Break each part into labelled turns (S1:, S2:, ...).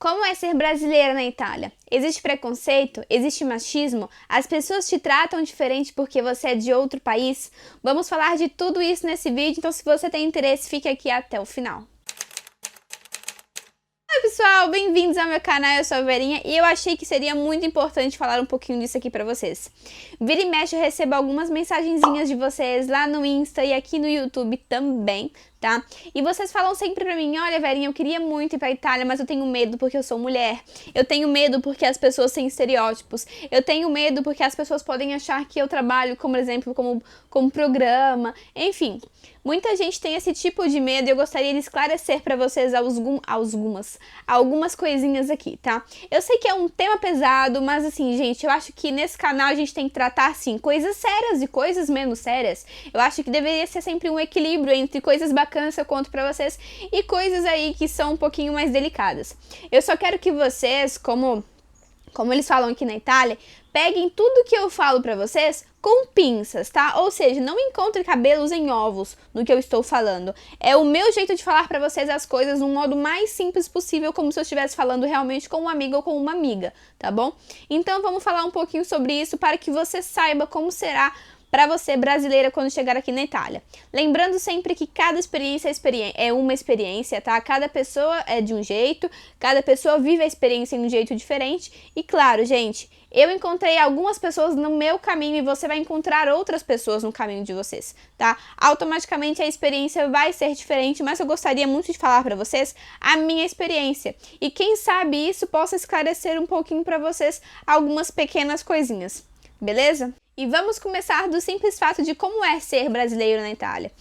S1: Como é ser brasileira na Itália? Existe preconceito? Existe machismo? As pessoas te tratam diferente porque você é de outro país? Vamos falar de tudo isso nesse vídeo, então se você tem interesse, fique aqui até o final. Oi pessoal, bem-vindos ao meu canal, eu sou a Verinha e eu achei que seria muito importante falar um pouquinho disso aqui pra vocês. Vira e mexe eu recebo algumas mensagenzinhas de vocês lá no Insta e aqui no YouTube também, tá? E vocês falam sempre pra mim, olha Verinha, eu queria muito ir pra Itália, mas eu tenho medo porque eu sou mulher, eu tenho medo porque as pessoas têm estereótipos, eu tenho medo porque as pessoas podem achar que eu trabalho, como exemplo, como programa, enfim. Muita gente tem esse tipo de medo e eu gostaria de esclarecer pra vocês algumas coisinhas aqui, tá? Eu sei que é um tema pesado, mas assim, gente, eu acho que nesse canal a gente tem que tratar, assim, coisas sérias e coisas menos sérias. Eu acho que deveria ser sempre um equilíbrio entre coisas bacanas que eu conto pra vocês e coisas aí que são um pouquinho mais delicadas. Eu só quero que vocês, como eles falam aqui na Itália, peguem tudo que eu falo pra vocês com pinças, tá? Ou seja, não encontre cabelos em ovos no que eu estou falando. É o meu jeito de falar pra vocês as coisas de um modo mais simples possível, como se eu estivesse falando realmente com um amigo ou com uma amiga, tá bom? Então vamos falar um pouquinho sobre isso para que você saiba como será para você brasileira quando chegar aqui na Itália. Lembrando sempre que cada experiência é uma experiência, tá? Cada pessoa é de um jeito, cada pessoa vive a experiência de um jeito diferente. E claro, gente, eu encontrei algumas pessoas no meu caminho e você vai encontrar outras pessoas no caminho de vocês, tá? Automaticamente a experiência vai ser diferente, mas eu gostaria muito de falar para vocês a minha experiência. E quem sabe isso possa esclarecer um pouquinho para vocês algumas pequenas coisinhas, beleza? E vamos começar do simples fato de como é ser brasileiro na Itália.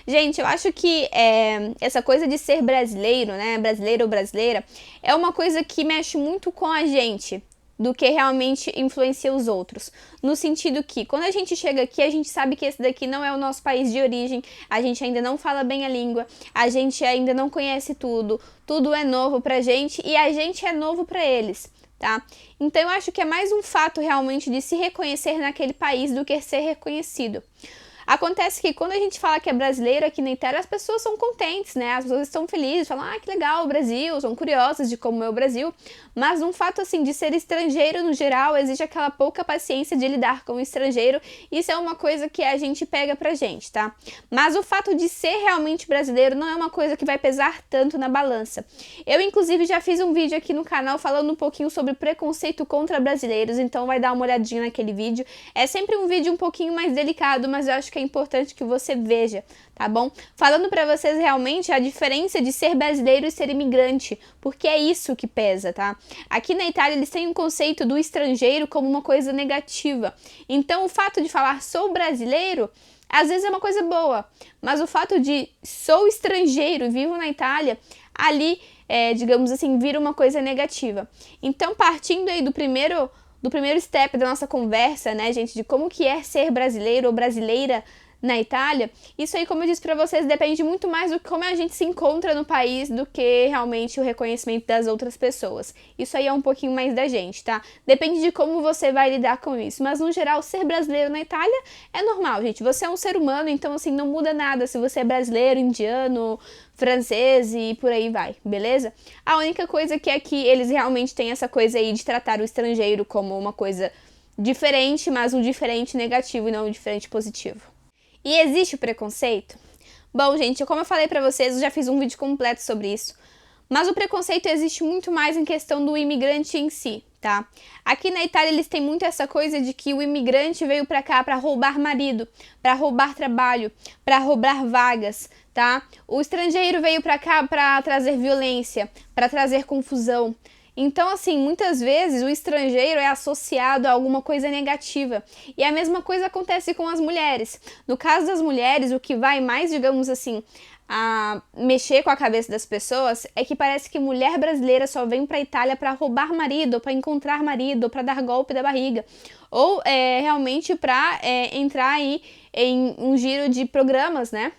S1: Gente, eu acho que essa coisa de ser brasileiro, né, brasileiro ou brasileira, é uma coisa que mexe muito com a gente, do que realmente influencia os outros. No sentido que, quando a gente chega aqui, a gente sabe que esse daqui não é o nosso país de origem, a gente ainda não fala bem a língua, a gente ainda não conhece tudo, tudo é novo pra gente e a gente é novo pra eles. Tá? Então eu acho que é mais um fato realmente de se reconhecer naquele país do que ser reconhecido. Acontece que quando a gente fala que é brasileiro aqui na Itália, as pessoas são contentes, né? As pessoas estão felizes, falam, ah, que legal o Brasil, são curiosas de como é o Brasil. Mas um fato, assim, de ser estrangeiro no geral, existe aquela pouca paciência de lidar com o estrangeiro. Isso é uma coisa que a gente pega pra gente, tá? Mas o fato de ser realmente brasileiro não é uma coisa que vai pesar tanto na balança. Eu, inclusive, já fiz um vídeo aqui no canal falando um pouquinho sobre preconceito contra brasileiros, então vai dar uma olhadinha naquele vídeo. É sempre um vídeo um pouquinho mais delicado, mas eu acho que é importante que você veja, tá bom? Falando pra vocês realmente a diferença de ser brasileiro e ser imigrante, porque é isso que pesa, tá? Aqui na Itália eles têm um conceito do estrangeiro como uma coisa negativa. Então o fato de falar sou brasileiro, às vezes é uma coisa boa, mas o fato de sou estrangeiro, vivo na Itália, ali, digamos assim, vira uma coisa negativa. Então partindo aí do primeiro step da nossa conversa, né, gente, de como que é ser brasileiro ou brasileira na Itália, isso aí, como eu disse pra vocês, depende muito mais do que como a gente se encontra no país do que realmente o reconhecimento das outras pessoas. Isso aí é um pouquinho mais da gente, tá? Depende de como você vai lidar com isso, mas no geral, ser brasileiro na Itália é normal, gente. Você é um ser humano, então assim, não muda nada se você é brasileiro, indiano, francês e por aí vai, beleza? A única coisa que aqui eles realmente têm essa coisa aí de tratar o estrangeiro como uma coisa diferente, mas um diferente negativo e não um diferente positivo. E existe o preconceito? Bom, gente, como eu falei pra vocês, eu já fiz um vídeo completo sobre isso. Mas o preconceito existe muito mais em questão do imigrante em si, tá? Aqui na Itália eles têm muito essa coisa de que o imigrante veio pra cá pra roubar marido, pra roubar trabalho, pra roubar vagas, tá? O estrangeiro veio pra cá pra trazer violência, pra trazer confusão. Então, assim, muitas vezes o estrangeiro é associado a alguma coisa negativa. E a mesma coisa acontece com as mulheres. No caso das mulheres, o que vai mais, digamos assim, a mexer com a cabeça das pessoas é que parece que mulher brasileira só vem pra Itália pra roubar marido, pra encontrar marido, pra dar golpe da barriga. Ou realmente pra entrar aí em um giro de programas, né?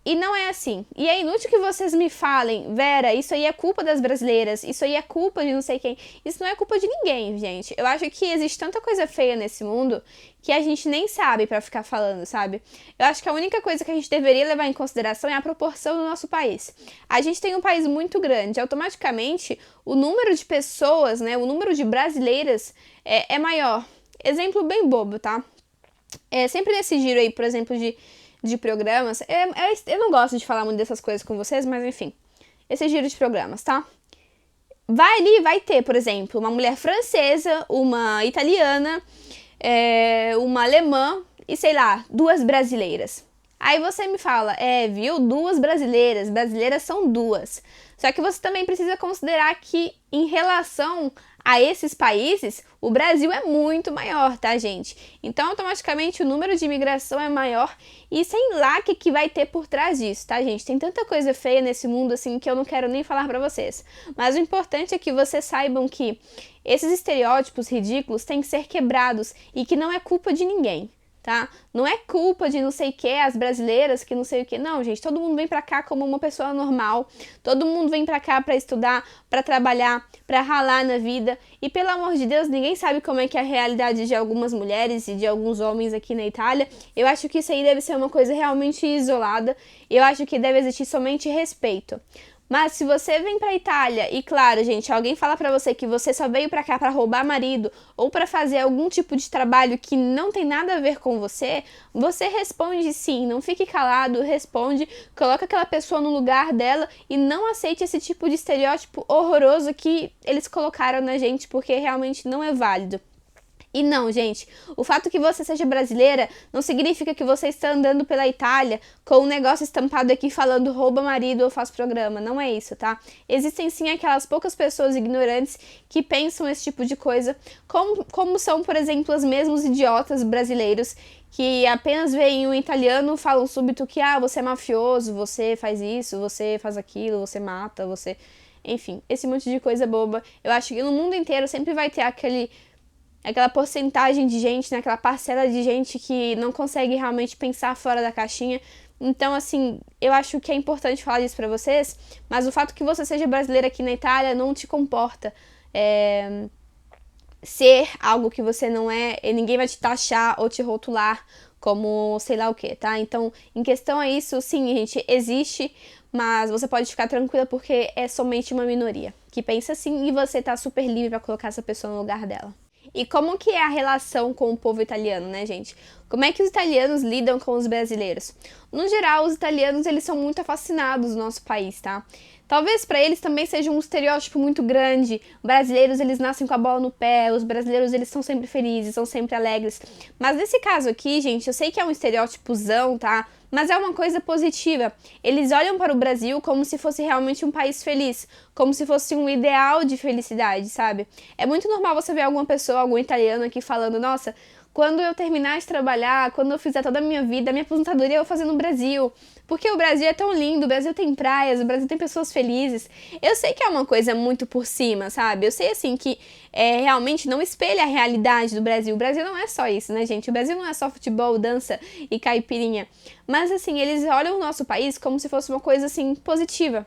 S1: E não é assim. E é inútil que vocês me falem, Vera, isso aí é culpa das brasileiras, isso aí é culpa de não sei quem. Isso não é culpa de ninguém, gente. Eu acho que existe tanta coisa feia nesse mundo que a gente nem sabe pra ficar falando, sabe? Eu acho que a única coisa que a gente deveria levar em consideração é a proporção do nosso país. A gente tem um país muito grande, automaticamente o número de pessoas, né, o número de brasileiras é maior. Exemplo bem bobo, tá? Sempre nesse giro aí, por exemplo, de programas. Eu não gosto de falar muito dessas coisas com vocês, mas enfim. Esse giro de programas, tá? Vai ter, por exemplo, uma mulher francesa, uma italiana, uma alemã e, sei lá, 2 brasileiras. Aí você me fala, viu? 2 brasileiras. Brasileiras são 2. Só que você também precisa considerar que, em relação a esses países, o Brasil é muito maior, tá, gente? Então, automaticamente, o número de imigração é maior e sei lá o que vai ter por trás disso, tá, gente? Tem tanta coisa feia nesse mundo, assim, que eu não quero nem falar pra vocês. Mas o importante é que vocês saibam que esses estereótipos ridículos têm que ser quebrados e que não é culpa de ninguém. Tá? Não é culpa de não sei o que, as brasileiras que não sei o que. Não, gente, todo mundo vem pra cá como uma pessoa normal. Todo mundo vem pra cá pra estudar, pra trabalhar, pra ralar na vida. E pelo amor de Deus, ninguém sabe como é que é a realidade de algumas mulheres e de alguns homens aqui na Itália. Eu acho que isso aí deve ser uma coisa realmente isolada. Eu acho que deve existir somente respeito. Mas se você vem pra Itália e, claro, gente, alguém fala pra você que você só veio pra cá pra roubar marido ou pra fazer algum tipo de trabalho que não tem nada a ver com você, você responde sim, não fique calado, responde, coloca aquela pessoa no lugar dela e não aceite esse tipo de estereótipo horroroso que eles colocaram na gente, porque realmente não é válido. E não, gente, o fato que você seja brasileira não significa que você está andando pela Itália com um negócio estampado aqui falando rouba marido ou faz programa. Não é isso, tá? Existem sim aquelas poucas pessoas ignorantes que pensam esse tipo de coisa, como são, por exemplo, os mesmos idiotas brasileiros que apenas veem um italiano, falam súbito que, você é mafioso, você faz isso, você faz aquilo, você mata, você... Enfim, esse monte de coisa boba. Eu acho que no mundo inteiro sempre vai ter aquela porcentagem de gente, né, aquela parcela de gente que não consegue realmente pensar fora da caixinha. Então, assim, eu acho que é importante falar disso pra vocês, mas o fato que você seja brasileira aqui na Itália não te comporta ser algo que você não é, e ninguém vai te taxar ou te rotular como sei lá o que, tá? Então, em questão a isso, sim, gente, existe, mas você pode ficar tranquila porque é somente uma minoria que pensa assim e você tá super livre pra colocar essa pessoa no lugar dela. E como que é a relação com o povo italiano, né, gente? Como é que os italianos lidam com os brasileiros? No geral, os italianos, eles são muito fascinados no nosso país, tá? Talvez para eles também seja um estereótipo muito grande. Brasileiros, eles nascem com a bola no pé, os brasileiros, eles são sempre felizes, são sempre alegres. Mas nesse caso aqui, gente, eu sei que é um estereótipozão, tá? Mas é uma coisa positiva. Eles olham para o Brasil como se fosse realmente um país feliz, como se fosse um ideal de felicidade, sabe? É muito normal você ver alguma pessoa, algum italiano aqui falando, nossa, quando eu terminar de trabalhar, quando eu fizer toda a minha vida, a minha aposentadoria eu vou fazer no Brasil. Porque o Brasil é tão lindo, o Brasil tem praias, o Brasil tem pessoas felizes. Eu sei que é uma coisa muito por cima, sabe? Eu sei, assim, que realmente não espelha a realidade do Brasil. O Brasil não é só isso, né, gente? O Brasil não é só futebol, dança e caipirinha. Mas, assim, eles olham o nosso país como se fosse uma coisa, assim, positiva.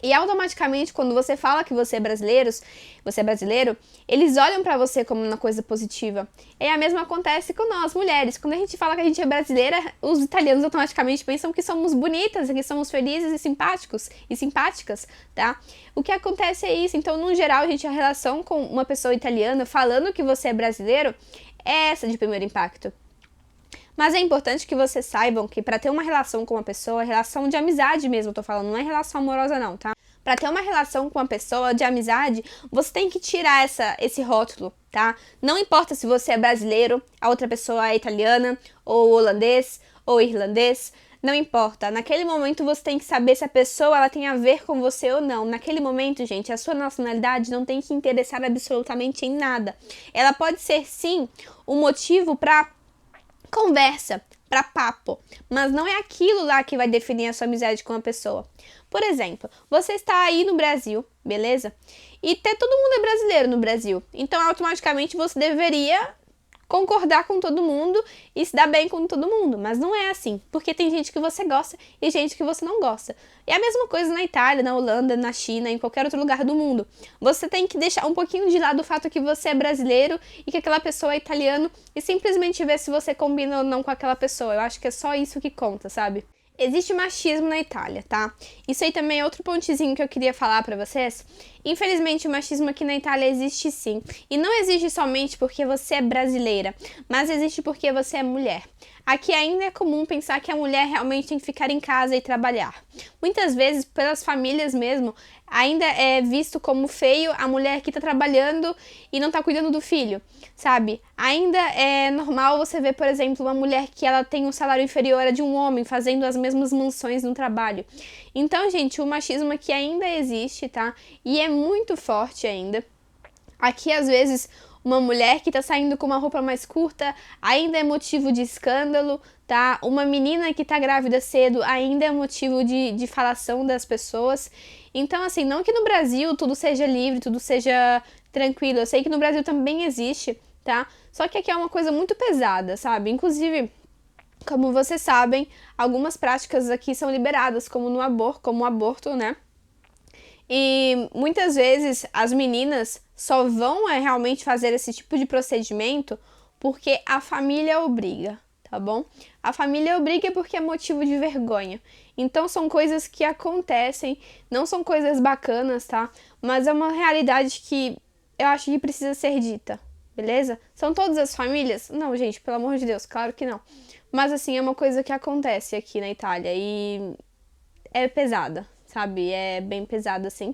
S1: E automaticamente, quando você fala que você é brasileiro, eles olham pra você como uma coisa positiva. E a mesma acontece com nós, mulheres. Quando a gente fala que a gente é brasileira, os italianos automaticamente pensam que somos bonitas, que somos felizes e simpáticos e simpáticas, tá? O que acontece é isso. Então, no geral, a relação com uma pessoa italiana falando que você é brasileiro é essa de primeiro impacto. Mas é importante que vocês saibam que para ter uma relação com uma pessoa, relação de amizade mesmo, eu tô falando, não é relação amorosa não, tá? Para ter uma relação com uma pessoa de amizade, você tem que tirar esse rótulo, tá? Não importa se você é brasileiro, a outra pessoa é italiana, ou holandês, ou irlandês, não importa. Naquele momento você tem que saber se a pessoa ela tem a ver com você ou não. Naquele momento, gente, a sua nacionalidade não tem que interessar absolutamente em nada. Ela pode ser, sim, um motivo para conversa, para papo, mas não é aquilo lá que vai definir a sua amizade com a pessoa. Por exemplo, você está aí no Brasil, beleza? E todo mundo é brasileiro no Brasil, então automaticamente você deveria concordar com todo mundo e se dar bem com todo mundo, mas não é assim, porque tem gente que você gosta e gente que você não gosta. E a mesma coisa na Itália, na Holanda, na China, em qualquer outro lugar do mundo. Você tem que deixar um pouquinho de lado o fato que você é brasileiro e que aquela pessoa é italiano e simplesmente ver se você combina ou não com aquela pessoa. Eu acho que é só isso que conta, sabe? Existe machismo na Itália, tá? Isso aí também é outro pontezinho que eu queria falar pra vocês. Infelizmente, o machismo aqui na Itália existe sim. E não existe somente porque você é brasileira, mas existe porque você é mulher. Aqui ainda é comum pensar que a mulher realmente tem que ficar em casa e trabalhar. Muitas vezes, pelas famílias mesmo, ainda é visto como feio a mulher que tá trabalhando e não tá cuidando do filho, sabe? Ainda é normal você ver, por exemplo, uma mulher que ela tem um salário inferior a de um homem fazendo as mesmas funções no trabalho. Então, gente, o machismo aqui ainda existe, tá? E é muito forte ainda. Aqui, às vezes, uma mulher que tá saindo com uma roupa mais curta ainda é motivo de escândalo, tá? Uma menina que tá grávida cedo ainda é motivo de falação das pessoas. Então, assim, não que no Brasil tudo seja livre, tudo seja tranquilo. Eu sei que no Brasil também existe, tá? Só que aqui é uma coisa muito pesada, sabe? Inclusive, como vocês sabem, algumas práticas aqui são liberadas, como o aborto, né? E muitas vezes as meninas só vão realmente fazer esse tipo de procedimento porque a família obriga, tá bom? A família obriga porque é motivo de vergonha. Então são coisas que acontecem, não são coisas bacanas, tá? Mas é uma realidade que eu acho que precisa ser dita, beleza? São todas as famílias? Não, gente, pelo amor de Deus, claro que não. Mas assim, é uma coisa que acontece aqui na Itália e é pesada, sabe? É bem pesado, assim.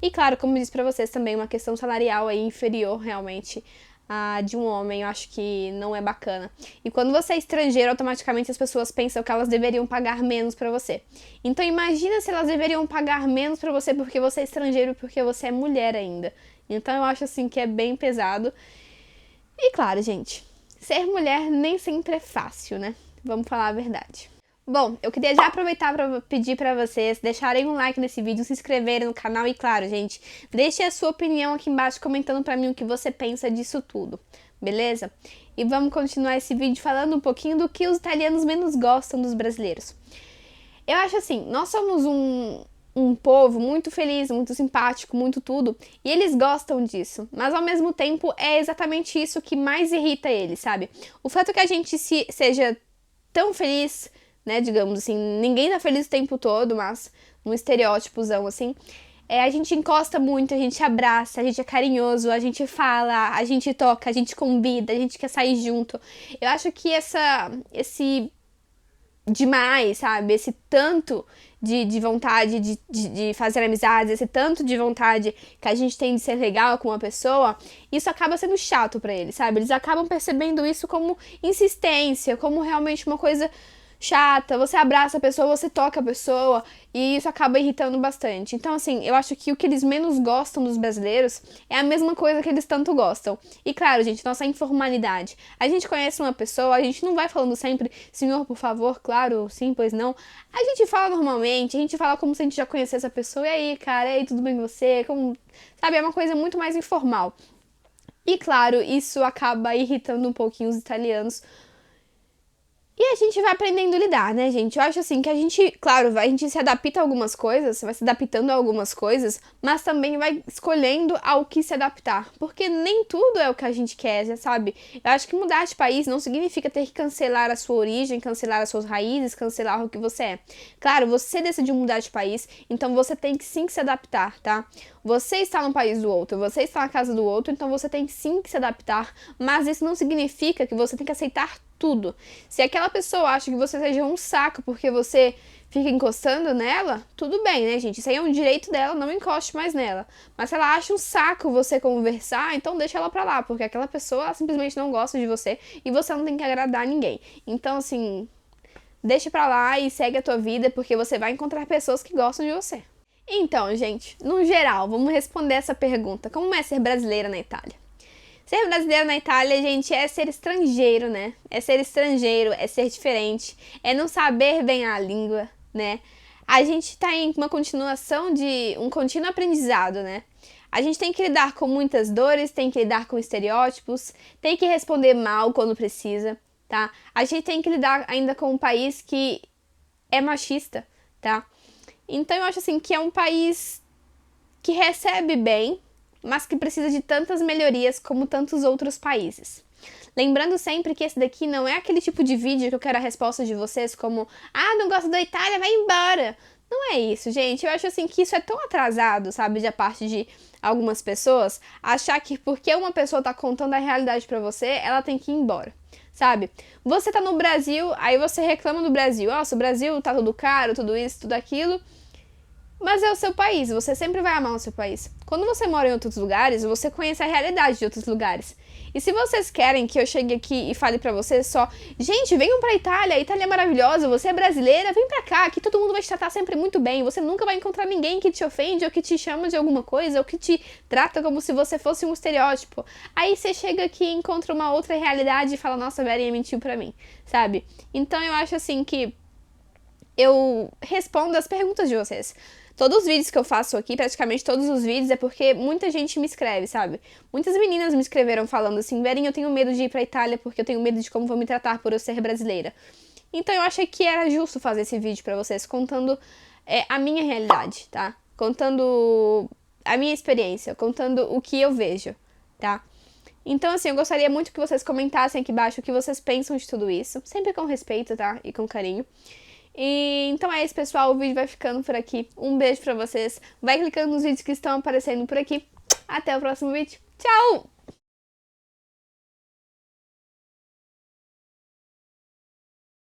S1: E claro, como eu disse pra vocês também, uma questão salarial aí inferior, realmente, a de um homem, eu acho que não é bacana. E quando você é estrangeiro, automaticamente as pessoas pensam que elas deveriam pagar menos pra você. Então imagina se elas deveriam pagar menos pra você porque você é estrangeiro e porque você é mulher ainda. Então eu acho, assim, que é bem pesado. E claro, gente, ser mulher nem sempre é fácil, né? Vamos falar a verdade. Bom, eu queria já aproveitar para pedir para vocês deixarem um like nesse vídeo, se inscreverem no canal e, claro, gente, deixe a sua opinião aqui embaixo comentando para mim o que você pensa disso tudo, beleza? E vamos continuar esse vídeo falando um pouquinho do que os italianos menos gostam dos brasileiros. Eu acho assim, nós somos um povo muito feliz, muito simpático, muito tudo, e eles gostam disso, mas ao mesmo tempo é exatamente isso que mais irrita eles, sabe? O fato que a gente seja tão feliz, né, digamos assim, ninguém tá feliz o tempo todo, mas um estereótipozão assim, a gente encosta muito, a gente abraça, a gente é carinhoso, a gente fala, a gente toca, a gente convida, a gente quer sair junto. Eu acho que esse demais, sabe, esse tanto de vontade de fazer amizades, esse tanto de vontade que a gente tem de ser legal com uma pessoa, isso acaba sendo chato pra eles, sabe? Eles acabam percebendo isso como insistência, como realmente uma coisa chata, você abraça a pessoa, você toca a pessoa, e isso acaba irritando bastante. Então, assim, eu acho que o que eles menos gostam dos brasileiros é a mesma coisa que eles tanto gostam. E claro, gente, nossa informalidade. A gente conhece uma pessoa, a gente não vai falando sempre, senhor, por favor, claro, sim, pois não. A gente fala normalmente, a gente fala como se a gente já conhecesse a pessoa, e aí, cara, e aí, tudo bem com você? Como... Sabe, é uma coisa muito mais informal. E claro, isso acaba irritando um pouquinho os italianos. E a gente vai aprendendo a lidar, né, gente? Eu acho assim que a gente, claro, a gente se adapta a algumas coisas, vai se adaptando a algumas coisas, mas também vai escolhendo ao que se adaptar. Porque nem tudo é o que a gente quer, sabe? Eu acho que mudar de país não significa ter que cancelar a sua origem, cancelar as suas raízes, cancelar o que você é. Claro, você decidiu mudar de país, então você tem que sim se adaptar, tá? Você está no país do outro, você está na casa do outro, então você tem sim que se adaptar, mas isso não significa que você tem que aceitar tudo. Se aquela pessoa acha que você seja um saco porque você fica encostando nela, tudo bem, né, gente? Isso aí é um direito dela, não encoste mais nela. Mas se ela acha um saco você conversar, então deixa ela pra lá, porque aquela pessoa ela simplesmente não gosta de você e você não tem que agradar ninguém. Então, assim, deixa pra lá e segue a tua vida, porque você vai encontrar pessoas que gostam de você. Então, gente, no geral, vamos responder essa pergunta. Como é ser brasileira na Itália? Ser brasileiro na Itália, gente, é ser estrangeiro, né? É ser estrangeiro, é ser diferente, é não saber bem a língua, né? a gente tá em uma continuação de um contínuo aprendizado, né? A gente tem que lidar com muitas dores, tem que lidar com estereótipos, tem que responder mal quando precisa, tá? A gente tem que lidar ainda com um país que é machista, tá? Então eu acho assim que é um país que recebe bem, mas que precisa de tantas melhorias como tantos outros países. Lembrando sempre que esse daqui não é aquele tipo de vídeo que eu quero a resposta de vocês como não gosto da Itália, vai embora. Não é isso, gente. Eu acho assim que isso é tão atrasado, sabe, da parte de algumas pessoas, achar que porque uma pessoa tá contando a realidade pra você, ela tem que ir embora, sabe? Você tá no Brasil, aí você reclama do Brasil. Nossa, o Brasil tá tudo caro, tudo isso, tudo aquilo. Mas é o seu país, você sempre vai amar o seu país. Quando você mora em outros lugares, você conhece a realidade de outros lugares. E se vocês querem que eu chegue aqui e fale pra vocês só, gente, venham pra Itália, a Itália é maravilhosa, você é brasileira, vem pra cá, que todo mundo vai te tratar sempre muito bem, você nunca vai encontrar ninguém que te ofende ou que te chama de alguma coisa ou que te trata como se você fosse um estereótipo. Aí você chega aqui e encontra uma outra realidade e fala, nossa, a Verinha mentiu pra mim, sabe? Então eu acho assim que eu respondo as perguntas de vocês. Todos os vídeos que eu faço aqui, praticamente todos os vídeos, é porque muita gente me escreve, sabe? Muitas meninas me escreveram falando assim, Verinha, eu tenho medo de ir pra Itália porque eu tenho medo de como vão me tratar por eu ser brasileira. Então eu achei que era justo fazer esse vídeo pra vocês, contando a minha realidade, tá? Contando a minha experiência, contando o que eu vejo, tá? Então, assim, eu gostaria muito que vocês comentassem aqui embaixo o que vocês pensam de tudo isso, sempre com respeito, tá? E com carinho. E então é isso, pessoal, o vídeo vai ficando por aqui. Um beijo pra vocês. Vai clicando nos vídeos que estão aparecendo por aqui. Até o próximo vídeo. Tchau!